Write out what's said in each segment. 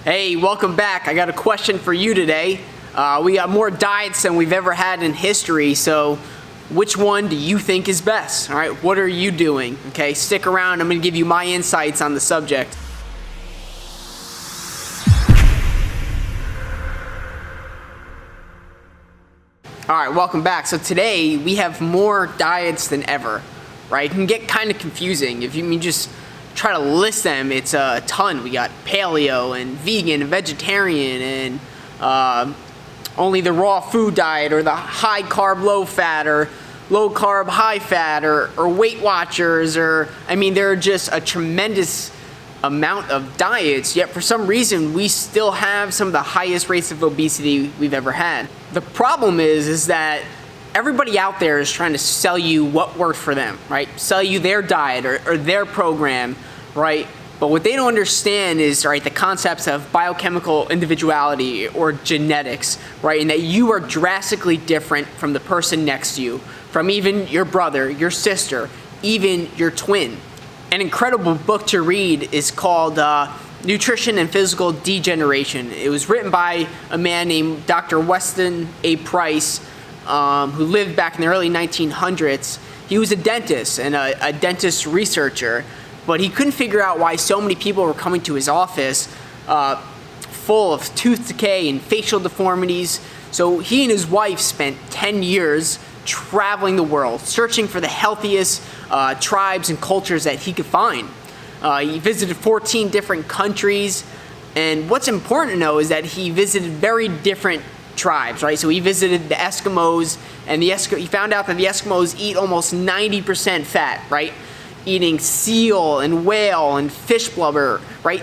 Hey, welcome back. I got a question for you today. We got more diets than we've ever had in history, so which one do you think is best? All right, what are you doing? Okay, stick around. I'm going to give you my insights on the subject. All right, welcome back. So today we have more diets than ever, right? It can get kind of confusing if you just try to list them. It's a ton. We got paleo and vegan and vegetarian and only the raw food diet, or the high carb low fat, or low carb high fat, or Weight Watchers, or there are just a tremendous amount of diets, yet for some reason we still have some of the highest rates of obesity we've ever had. The problem is that everybody out there is trying to sell you what works for them, right? Sell you their diet or their program, right? But what they don't understand is, right, the concepts of biochemical individuality or genetics, right? And that you are drastically different from the person next to you, from even your brother, your sister, even your twin. An incredible book to read is called Nutrition and Physical Degeneration. It was written by a man named Dr. Weston A. Price, who lived back in the early 1900s. He was a dentist and a dentist researcher, but he couldn't figure out why so many people were coming to his office full of tooth decay and facial deformities. So he and his wife spent 10 years traveling the world, searching for the healthiest tribes and cultures that he could find. He visited 14 different countries, and what's important to know is that he visited very different tribes, right? So he visited the Eskimos, and he found out that the Eskimos eat almost 90% fat, right? Eating seal and whale and fish blubber, right?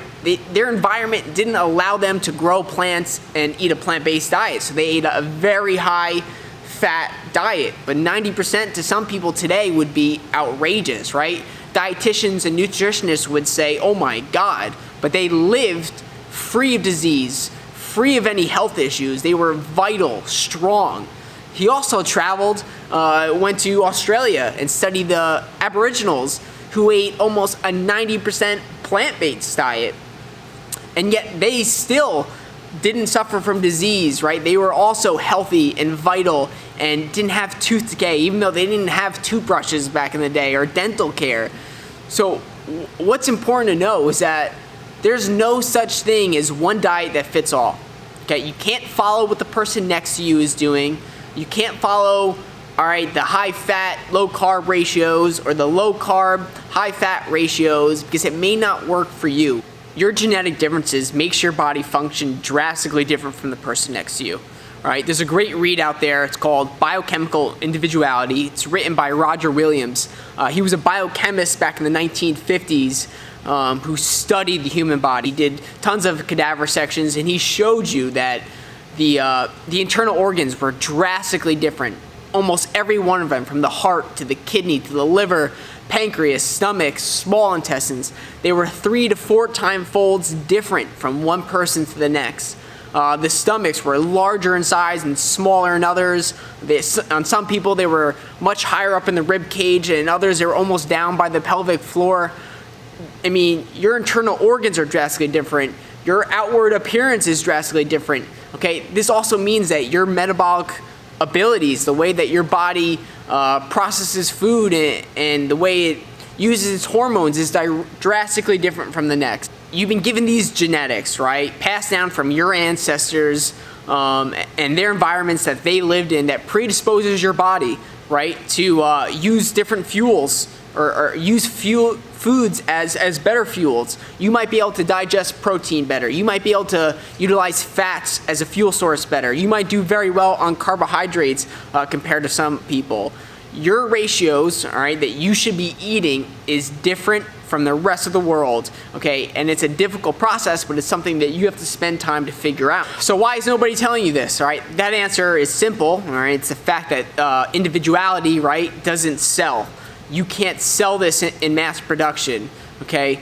Their environment didn't allow them to grow plants and eat a plant-based diet, so they ate a very high fat diet. But 90% to some people today would be outrageous, right? Dietitians and nutritionists would say, oh my God, but they lived free of disease, free of any health issues. They were vital, strong. He also traveled, went to Australia and studied the Aboriginals, who ate almost a 90% plant-based diet. And yet they still didn't suffer from disease, right? They were also healthy and vital and didn't have tooth decay, even though they didn't have toothbrushes back in the day or dental care. So what's important to know is that there's no such thing as one diet that fits all. Okay, you can't follow what the person next to you is doing. You can't follow, all right, the high fat, low carb ratios or the low carb, high fat ratios, because it may not work for you. Your genetic differences makes your body function drastically different from the person next to you. All right, there's a great read out there. It's called Biochemical Individuality. It's written by Roger Williams. He was a biochemist back in the 1950s who studied the human body, did tons of cadaver sections, and he showed you that the internal organs were drastically different. Almost every one of them, from the heart to the kidney to the liver, pancreas, stomach, small intestines, they were 3 to 4 time folds different from one person to the next. The stomachs were larger in size and smaller in others. On some people, they were much higher up in the rib cage, and others they were almost down by the pelvic floor. Your internal organs are drastically different. Your outward appearance is drastically different. Okay, this also means that your metabolic abilities, the way that your body processes food and the way it uses its hormones is drastically different from the next. You've been given these genetics, right, passed down from your ancestors and their environments that they lived in, that predisposes your body, right, to use different fuels or use foods as better fuels. You might be able to digest protein better. You might be able to utilize fats as a fuel source better. You might do very well on carbohydrates compared to some people. Your ratios, all right, that you should be eating is different from the rest of the world, okay? And it's a difficult process, but it's something that you have to spend time to figure out. So why is nobody telling you this, all right? That answer is simple, all right? It's the fact that individuality, right, doesn't sell. You can't sell this in mass production, okay?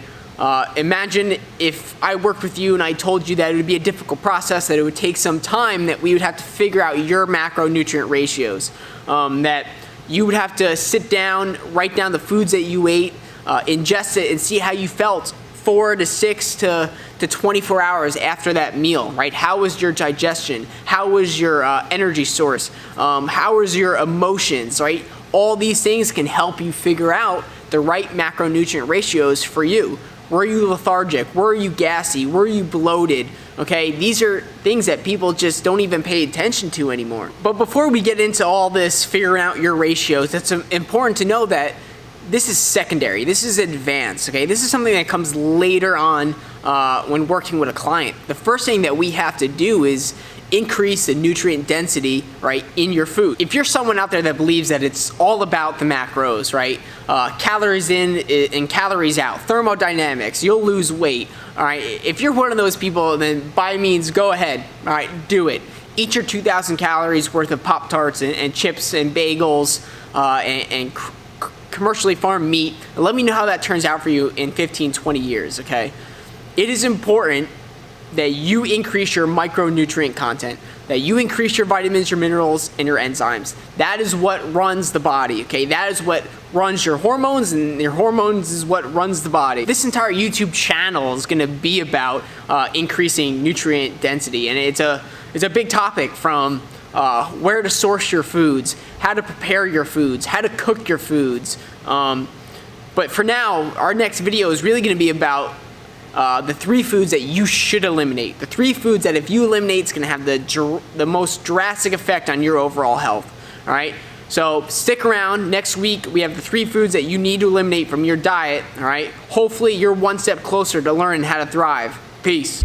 Imagine if I worked with you and I told you that it would be a difficult process, that it would take some time, that we would have to figure out your macronutrient ratios, that you would have to sit down, write down the foods that you ate, ingest it, and see how you felt 4 to 6 to to 24 hours after that meal, right? How was your digestion? How was your energy source? How was your emotions, right? All these things can help you figure out the right macronutrient ratios for you. Were you lethargic? Were you gassy? Were you bloated? Okay, these are things that people just don't even pay attention to anymore. But before we get into all this figuring out your ratios, it's important to know that this is secondary. This is advanced, okay? This is something that comes later on when working with a client. The first thing that we have to do is increase the nutrient density, right, in your food. If you're someone out there that believes that it's all about the macros, right, calories in and calories out, thermodynamics, you'll lose weight, all right, if you're one of those people, then by means, go ahead, all right, do it. Eat your 2,000 calories worth of Pop-Tarts and chips and bagels and commercially farmed meat, and let me know how that turns out for you in 15, 20 years, okay? It is important that you increase your micronutrient content, that you increase your vitamins, your minerals, and your enzymes. That is what runs the body, okay? That is what runs your hormones, and your hormones is what runs the body. This entire YouTube channel is gonna be about increasing nutrient density, and it's a big topic, from where to source your foods, how to prepare your foods, how to cook your foods. But for now, our next video is really gonna be about the 3 foods that you should eliminate. The 3 foods that if you eliminate, it's gonna have the most drastic effect on your overall health, all right? So stick around. Next week, we have the 3 foods that you need to eliminate from your diet, all right? Hopefully, you're one step closer to learning how to thrive. Peace.